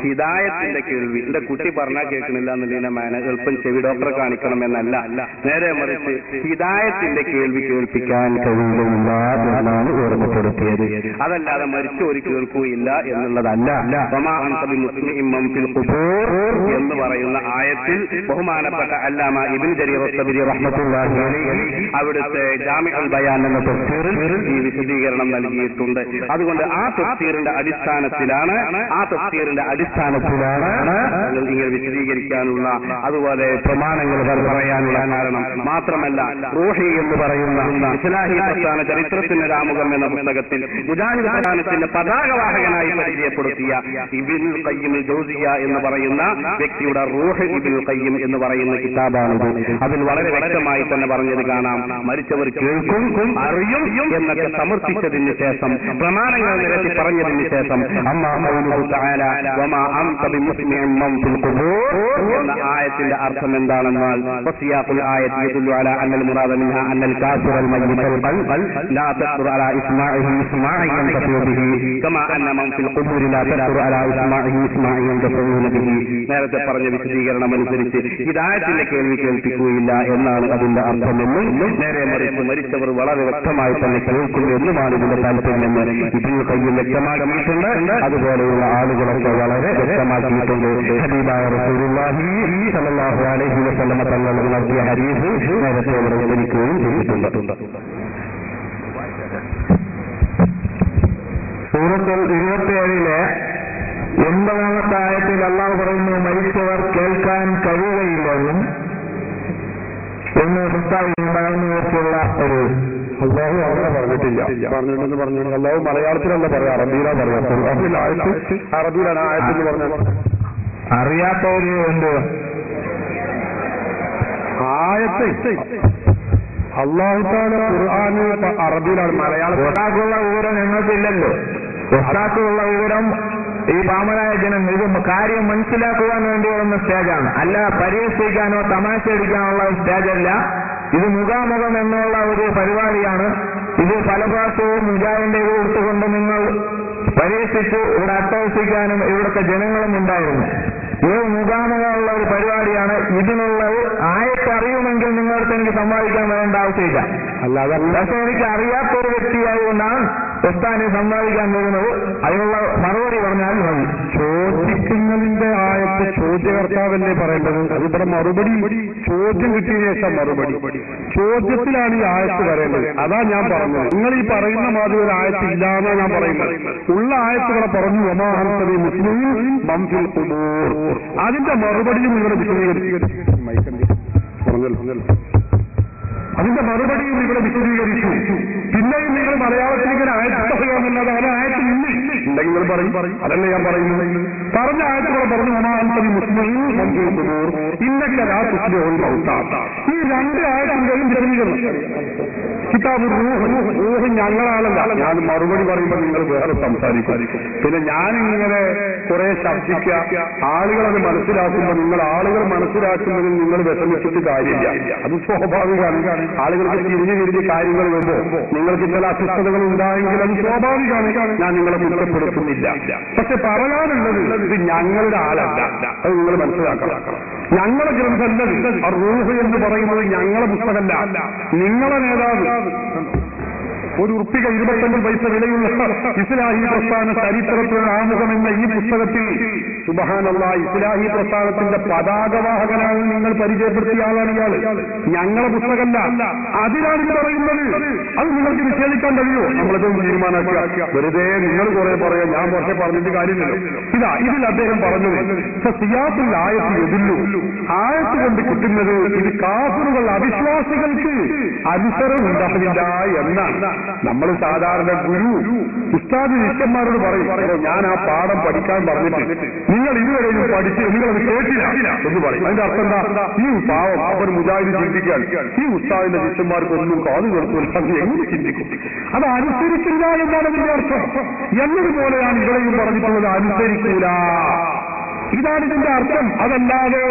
ഹിദായത്തിന്റെ കേൾവി. എന്റെ കുട്ടി പറഞ്ഞാൽ കേൾക്കണില്ല എന്നുണ്ടെങ്കിൽ എളുപ്പം ചെവി ഡോക്ടറെ കാണിക്കണം എന്നല്ല, നേരെ മറിച്ച് ഹിദായത്തിന്റെ കേൾവി കേൾപ്പിക്കാൻ കഴിയില്ല എന്നാണ് ഓർമ്മപ്പെടുത്തിയത്. അതല്ലാതെ മരിച്ചു ഒരു കേൾക്കുകയില്ല എന്നുള്ളതല്ല. എന്ന് പറയുന്ന ആയത്തിൽ ബഹുമാനപ്പെട്ട അല്ലാമ ഇബ്നു ജരീർ അത്ബരി റഹ്മത്തുള്ളാഹി അലൈഹി അവിടുത്തെ ജാമിഉൽ ബയാൻ എന്ന തഫ്സീറിൽ ഈ വിശദീകരണം നൽകിയിട്ടുണ്ട്. അതുകൊണ്ട് ആ തഫ്സീറിന്റെ അടിസ്ഥാനത്തിലാണ് നിങ്ങൾ വിശദീകരിക്കാനുള്ള അതുപോലെ പ്രമാണങ്ങൾ പറയാനുള്ള കാരണം. മാത്രമല്ല റൂഹി എന്ന് പറയുന്ന ഇസ്ലാഹി പ്രസ്ഥാന ചരിത്രത്തിന്റെ രാമുഖം എന്ന പുസ്തകത്തിൽ മുജാഹിദ് പ്രസ്ഥാനത്തിന്റെ പതാകവാഹകനായി പരിചയപ്പെടുത്തിയ ഇബ്നുൽ ഖയ്യിം ജൗസിയ്യ എന്ന് പറയുന്ന വ്യക്തിയുടെ റൂഹ് ഇബ്നുൽ ഖയ്യിം എന്ന് പറയുന്ന കിതാബാണിത്. അതിൽ വളരെ വ്യക്തമായി തന്നെ പറഞ്ഞത് കാണാം. മരിച്ചവർ കേൾക്കും, അറിയും എന്നൊക്കെ സമർത്ഥിച്ചതിന് ശേഷം, പ്രമാണങ്ങൾ നിരത്തി പറഞ്ഞതിന് ശേഷം എന്ന ആയത്തിന്റെ അർത്ഥം എന്താണെന്നാൽ നേരത്തെ പറഞ്ഞ വിശദീകരണം അനുസരിച്ച് ഹിദായത്തിന്റെ കേൾവി കേൾപ്പിക്കുകയില്ല എന്നാണ് അതിന്റെ അർത്ഥമെന്നും, നേരെ മറിച്ച് മരിച്ചവർ വളരെ വ്യക്തമായി തന്നെ കേൾക്കുന്നു എന്നുമാണ് ഇതിന്റെ താല്പര്യമെന്ന് ഇബ്നുൽ ഖയ്യിം വ്യക്തമാക്കിയിട്ടുണ്ട്. അതുപോലെയുള്ള ആളുകളൊക്കെ വളരെ വ്യക്തമാക്കിയിട്ടുണ്ട്. ഹബീബായ റസൂലുള്ളാഹി സ്വല്ലല്ലാഹു അലൈഹി വസല്ലം തങ്ങൾ നടത്തിയ ഹദീസ് നേരത്തെ ഇവിടെ വിവരിക്കുകയും ചെയ്തിട്ടുണ്ട്. സൂറത്തുൽ 27 80-ാമത്തെ ആയത്തിൽ അല്ലാഹു പറയുന്നു, മരിച്ചവർ കേൾക്കാൻ കഴിയുകയില്ലെന്നും എന്ന് പ്രസ്താവനയുണ്ടാകുന്നവർക്കുള്ള ഒരു അള്ളാഹു അങ്ങനെ പറഞ്ഞിട്ടില്ല. പറഞ്ഞിട്ടെന്ന് പറഞ്ഞു അള്ളാഹു മലയാളത്തിലല്ല പറയാം, അറബിയിലാണ് പറയാം. അറബിയിലാണ് ആയത്തെന്ന് പറഞ്ഞാൽ അറിയാത്തവര് എന്ത് ആയത്ത് അള്ളാഹു താല ഖുർആന് അറബിയിലാണ്. മലയാളത്തിൽ ഒരാൾക്കുള്ള വിവരം ഞങ്ങൾക്കില്ലല്ലോ. ഒരാൾക്കുള്ള വിവരം ഈ പാമനായ ജനം ഇത് കാര്യം മനസ്സിലാക്കുവാൻ വേണ്ടി വരുന്ന സ്റ്റേജാണ്, അല്ല പരിഹസിക്കാനോ തമാശ അടിക്കാനുള്ള സ്റ്റേജല്ല. ഇത് മുഖാമുഖം എന്നുള്ള ഒരു പരിപാടിയാണ്. ഇത് പല പ്രാവശ്യവും മുജാഹിദിന്റെ ഇത് കൊടുത്തുകൊണ്ട് നിങ്ങൾ പരിഹസിച്ച് ഇവിടെ അട്ടഹസിക്കാനും ഇവിടുത്തെ ജനങ്ങളും ഉണ്ടായിരുന്നു. ഇത് മുഖാമുഖമുള്ള ഒരു പരിപാടിയാണ്. ഇതിനുള്ളത് ആയത്ത് അറിയുമെങ്കിൽ നിങ്ങൾക്ക് എനിക്ക് സമ്പാദിക്കാൻ വേണ്ട ആവശ്യമില്ല. അല്ലാതെ പക്ഷെ എനിക്ക് അറിയാത്തൊരു വ്യക്തിയായതുകൊണ്ടാണ് ഉസ്താദിനെ സമ്പാദിക്കാൻ പോകുന്നത്. അതിനുള്ള മറുപടി പറഞ്ഞാൽ മതി. ചോദിക്കുന്നതിന്റെ ആയത്ത് ചോദ്യകർത്താവല്ലേ പറയേണ്ടത്. അതിവിടെ മറുപടി ചോദ്യം കിട്ടിയ ശേഷം മറുപടി ചോദ്യത്തിലാണ് ഈ ആയത്ത് വരേണ്ടത്. അതാ ഞാൻ പറഞ്ഞത്. നിങ്ങൾ ഈ പറയുന്ന മാതിരി ഒരു ആയത്ത് ഇല്ലാന്നാണ് ഞാൻ പറയുന്നത്. ഉള്ള ആയത്തുകളെ പറഞ്ഞു അതിന്റെ മറുപടിയും നിങ്ങൾ വിശദീകരിച്ചു. അതിന്റെ മറുപടിയും ഇവിടെ വിശദീകരിച്ചു. പിന്നെയും നിങ്ങൾ മലയാളത്തിൽ ഇങ്ങനെ ആയത്ത് പറയാമെന്നല്ലാതെ അത് ആയത്ത് ഉണ്ടെങ്കിൽ നിങ്ങൾ പറയും. അതല്ലേ ഞാൻ പറയുന്നത്. പറഞ്ഞ ആയത്തുകളെ പറഞ്ഞു ഇന്നൊക്കെ ഈ രണ്ട് ആയത്തിന്റെയും വിശദീകരണം കിതാബ് റൂഹ് ഞങ്ങളാണല്ല. ഞാൻ മറുപടി പറയുമ്പോൾ നിങ്ങൾ വേറെ സംസാരിക്കും. പിന്നെ ഞാനിങ്ങനെ കുറെ ശബ്ദിക്കുക, ആളുകളത് മനസ്സിലാക്കുമ്പോൾ നിങ്ങൾ ആളുകൾ മനസ്സിലാക്കുന്നതിൽ നിങ്ങൾ വിഷമിച്ചിട്ട് കാര്യമില്ല. അത് സ്വാഭാവികമാണ്. ആളുകൾക്ക് തിരിഞ്ഞു കാര്യങ്ങൾ വരുമ്പോൾ നിങ്ങൾക്ക് ചില അസ്വസ്ഥതകൾ ഉണ്ടായെങ്കിൽ അത് സ്വാഭാവികമാണ്. ഞാൻ നിങ്ങളെ കുറ്റപ്പെടുത്തുന്നില്ല. പക്ഷെ പറയാനുള്ളത് ഇത് ഞങ്ങളുടെ ആളല്ല. അത് നിങ്ങൾ മനസ്സിലാക്കണം. ഞങ്ങളെ ഗ്രന്ഥമല്ല റൂഹ് എന്ന് പറയുന്നത്. ഞങ്ങളെ പുസ്തകമല്ല. നിങ്ങളെ നേതാവ് ഒരു ഉറുപ്പിക 25 പൈസ വിലയുള്ള ഇസ്ലാഹി പ്രസ്ഥാന ചരിത്രത്തിലുള്ള ആമുഖം എന്ന ഈ പുസ്തകത്തിൽ സുബ്ഹാനല്ലാഹ് ഇസ്ലാഹി പ്രസ്ഥാനത്തിന്റെ പതാകവാഹകനാണ് നിങ്ങൾ പരിചയപ്പെടുത്തിയ ആളാണ് ഇയാള്. ഞങ്ങളെ പുസ്തകമല്ല. അതിലാണ് ഇത് പറയുന്നത്. അത് നിങ്ങൾക്ക് നിഷേധിക്കാൻ കഴിയുമോ? നമ്മളതൊന്നും തീരുമാനമാക്കുക. വെറുതെ നിങ്ങൾ കുറെ പറയാം, ഞാൻ കുറച്ച് പറഞ്ഞിട്ട് കാര്യമില്ലല്ലോ. ഇതിൽ അദ്ദേഹം പറഞ്ഞത് സിയാത്തുൽ ആയത്ത് എതില്ലു. ആയത്ത് കൊണ്ട് കിട്ടുന്നത് ഇത് കാഫിറുകൾ അവിശ്വാസികൾക്ക് അനുസരണം ഉണ്ടാകില്ല എന്നാണ്. നമ്മൾ സാധാരണ ഗുരു ഉസ്താദ് ശിഷ്യന്മാരോട് പറയും, ഞാൻ ആ പാഠം പഠിക്കാൻ പറഞ്ഞിട്ട് നിങ്ങൾ ഇതുവരെയും പഠിച്ച് നിങ്ങളത് കേട്ടില്ല എന്ന് പറയും. അതിന്റെ അർത്ഥം എന്താ? ഈ പാവം അവർ മുജാഹിദ് ചിന്തിക്കാൻ ഈ ഉസ്താദിന്റെ ശിഷ്യന്മാർക്കൊന്നും കാതു കൊടുക്കില്ല എങ്ങനെ ചിന്തിക്കും? അത് അനുസരിക്കില്ല എന്നാണ് ഇതിന്റെ അർത്ഥം. എന്നതുപോലെയാണ് ഇവിടെയും പറഞ്ഞിട്ടുള്ളത്. അനുസരിക്കൂല. ഇതാണ് ഇതിന്റെ അർത്ഥം. അതല്ലാതെ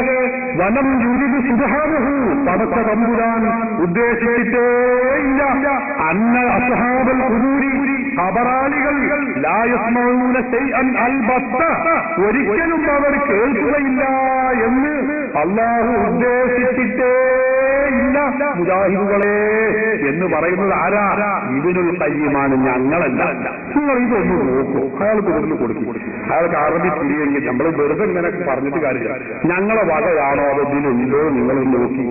വനം യുരിദു സുബ്ഹാനഹു പടച്ച തമ്പുരാൻ ഉദ്ദേശിച്ചിട്ടേയില്ല അന്ന അസ്ഹാബൽ ഖുബൂരി ഖബറാലികൾ ലാ യസ്മഊന ശൈഅൻ അൽബത്ത ഒരിക്കലും അവർ കേൾക്കുകയില്ല എന്ന് അല്ലാഹു ഉദ്ദേശിച്ചിട്ടേയില്ല മുജാഹിദുകളെ എന്ന് പറയുന്നത് ആരാ? ഇബ്നുൽ ഖയ്യിമാണ്, ഞങ്ങളല്ല. നിങ്ങൾ ഇതൊന്ന് നോക്കൂ. അയാൾക്ക് ഇതൊന്ന് കൊടുക്കും. അയാൾക്ക് അറബി തിരിയെങ്കിൽ നമ്മൾ വെറുതെ ഇങ്ങനെ പറഞ്ഞിട്ട് കാര്യമില്ല. ഞങ്ങളെ വകയാണോ അത് ഇതിലുണ്ടോ നിങ്ങൾ നോക്കി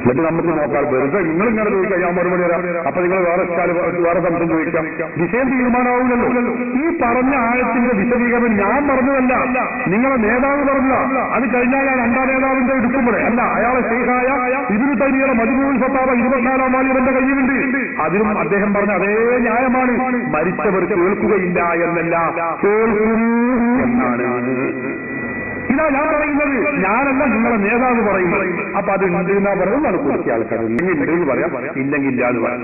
എന്നിട്ട് നമുക്ക് നോക്കാം. വെറുതെ നിങ്ങൾ ഇങ്ങനെ ചോദിക്കാം, ഞാൻ മറുപടി വരാം, അപ്പൊ നിങ്ങൾ വേറെ സംശയം ചോദിക്കാം. വിഷയം തീരുമാനമാവില്ലല്ലോ. ഈ പറഞ്ഞ ആഴത്തിന്റെ വിശദീകരണം ഞാൻ പറഞ്ഞതല്ല, നിങ്ങളെ നേതാവ് പറഞ്ഞ. അത് കഴിഞ്ഞാൽ ഞാൻ രണ്ടാം നേതാവിന്റെ എടുക്കുമ്പോഴേ അല്ല, അയാളെ ശൈഖായ ഇബ്നു തൈമിയ്യയുടെ മജ്മൂഉൽ ഫതാവ 24-ാം വാല്യം എന്റെ കയ്യിലുണ്ട്. അതിലും അദ്ദേഹം പറഞ്ഞ അതേ ന്യായമാണ്. മരിച്ചവർ കേൾക്കുകയില്ല എന്നല്ല, കേൾക്കും എന്നാണ്. ഇതാ ഞാൻ പറയുന്നത്, ഞാനല്ല നിങ്ങളെ നേതാവ് പറയുന്നത്. അപ്പൊ അത് ഉണ്ട് എന്നാ പറയുന്നത്. അത് കൊടുക്കിയ ആൾക്കാർ ഉണ്ട് എന്ന് പറയാം, ഇല്ലെങ്കിൽ ഇല്ല എന്ന് പറയാൻ.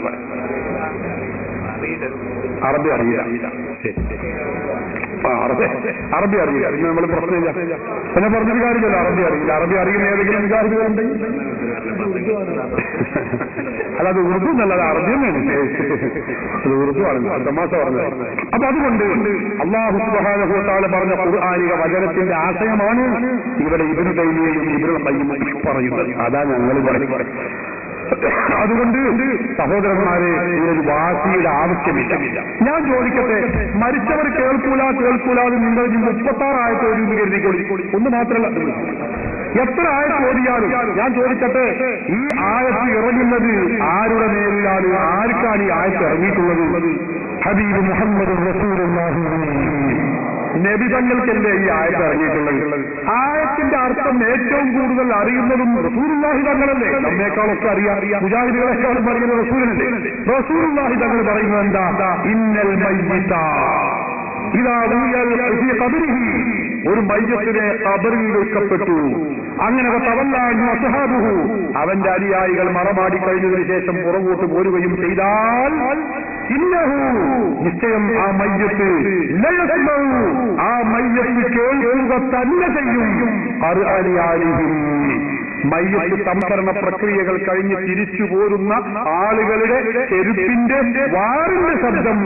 അറബി അറിയില്ല, അറബി അറിയില്ല, ഇന്ന് നമ്മൾ പ്രശ്നമില്ല. പിന്നെ പറഞ്ഞൊരു കാര്യമില്ല, അറബി അറിയില്ല. അറബി അറിയുന്ന ഏതെങ്കിലും വിചാരിക്കുന്നുണ്ടെങ്കിൽ അല്ലാതെ ഉറുദു എന്നല്ലാതെ അറബി തന്നെയാണ്. അത് ഉറുദു ആണ്, തമാശ പറഞ്ഞത്. അപ്പൊ അതുകൊണ്ട് അല്ലാഹു സുബ്ഹാനഹു വ തആല പറഞ്ഞ ഖുർആനിക വചനത്തിന്റെ ആശയമാണ് ഇവിടെ ഇബ്നു തൈമിയ്യയും ഇബ്നുൽ ഖയ്യിമും പറയുന്നത്. അതാ ഞങ്ങൾ പറയുന്നത്. അതുകൊണ്ട് സഹോദരന്മാരെ, ഇതിനൊരു വാശിയുടെ ആവശ്യമില്ല. ഞാൻ ചോദിക്കട്ടെ, മരിച്ചവർ കേൾക്കൂല എന്ന് നിങ്ങൾ 36 ആയത്ത് ഓതി കരുതിക്കൊള്ളി. ഒന്ന് മാത്രമല്ല, എത്ര ആയത്ത് ഓതിയാലും ഞാൻ ചോദിക്കട്ടെ, ഈ ആയത്ത് ഇറങ്ങുന്നത് ആരുടെ മേലിലാണ്? ആർക്കാണ് ഈ ആയത്ത് ഇറങ്ങിയിട്ടുള്ളത്? ഹബീബ് മുഹമ്മദ് റസൂലുള്ളാഹി നബി തങ്ങൾക്കല്ലേ ഈ ആയത്ത് ഇറങ്ങിയിട്ടുള്ളത്. ആയത്തിന്റെ അർത്ഥം ഏറ്റവും കൂടുതൽ അറിയുന്നതും റസൂലുള്ളാഹി തങ്ങളല്ലേ. നമ്മേക്കാളൊക്കെ അറിയാം, മുജാഹിദുകളെക്കാളും പറയുന്നത് റസൂലല്ലേ. റസൂലുള്ളാഹി തങ്ങൾ പറയുന്നത് എന്താ? ഇന്നൽ മയ്യിത ഇദാ വുഇയ ഫീ ഖബരിഹി, ഒരു മയ്യത്തിനെ ഖബറിൽ വെക്കപ്പെട്ടു. അങ്ങനെ അസ്ഹാബുഹു, അവന്റെ അനുയായികൾ മറമാടി കഴിഞ്ഞതിന് ശേഷം പുറകോട്ട് പോരുകയും ചെയ്താൽ ഇന്നഹു, നിശ്ചയം ആ മയ്യത്ത് ലയസ്മഉ, ആ മയ്യത്ത് കേൾക്കുക തന്നെ ചെയ്യും. മയ്യത്ത് സംസ്കരണ പ്രക്രിയകൾ കഴിഞ്ഞ് തിരിച്ചു പോരുന്ന ആളുകളുടെ ചെരുപ്പിന്റെ വാറിന്റെ ശബ്ദം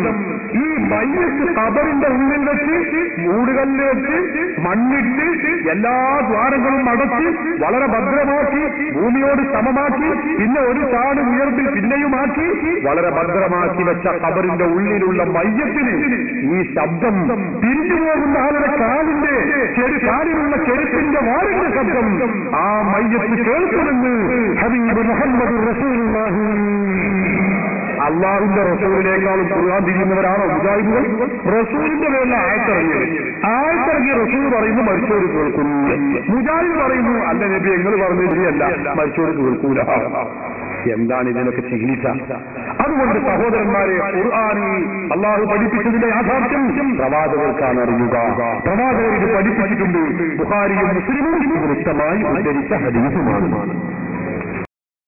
ഈ മയ്യത്ത് ഖബറിന്റെ ഉള്ളിൽ വെച്ച് മൂടുകല്ല് വെച്ച് മണ്ണിട്ട് എല്ലാ ദ്വാരങ്ങളും അടച്ച് വളരെ ഭദ്രമാക്കി ഭൂമിയോട് സമമാക്കി പിന്നെ ഒരു ചാട് ഉയർത്തിൽ പിന്നെയുമാക്കി വളരെ ഭദ്രമാക്കി വെച്ച ഖബറിന്റെ ഉള്ളിലുള്ള മയ്യത്തിന് ഈ ശബ്ദം തിരിഞ്ഞു പോകുന്ന ആളുടെ കാലിലുള്ള ചെരുപ്പിന്റെ വാറിന്റെ ശബ്ദം ആ മയ്യത്ത് കേൾക്കുമെന്ന് ഹബീബ് മുഹമ്മദ് റസൂലുള്ളാഹി. അള്ളാഹുവിന്റെ റസൂലിനേക്കാളും ഖുർആൻ തിരിയുന്നവരാണോ മുജാഹിദുകൾ? റസൂലിന്റെ പേരിൽ ആയത്തിറങ്ങിയ റസൂൽ പറയുന്നു മരിച്ചവർ കേൾക്കുന്നു. മുജാഹിദ് പറയുന്നു അല്ല നബി നിങ്ങൾ പറഞ്ഞു ശരിയല്ല, മരിച്ചവർ കേൾക്കൂല. എന്താണ് ഇതിനൊക്കെ ചികിത്സ? അതുകൊണ്ട് സഹോദരന്മാരെ, ഖുർആനിൽ അള്ളാഹു പഠിപ്പിച്ചതിന്റെ യാഥാർത്ഥ്യം പ്രവാചകർക്കാണ് അറിയുക. പ്രവാചകർ ഇത് പഠിപ്പിച്ചിട്ടുണ്ട്. ബുഖാരിയും മുസ്ലിമും വ്യക്തമായി ഉദ്ധരിച്ച ഹദീസുമാണ്.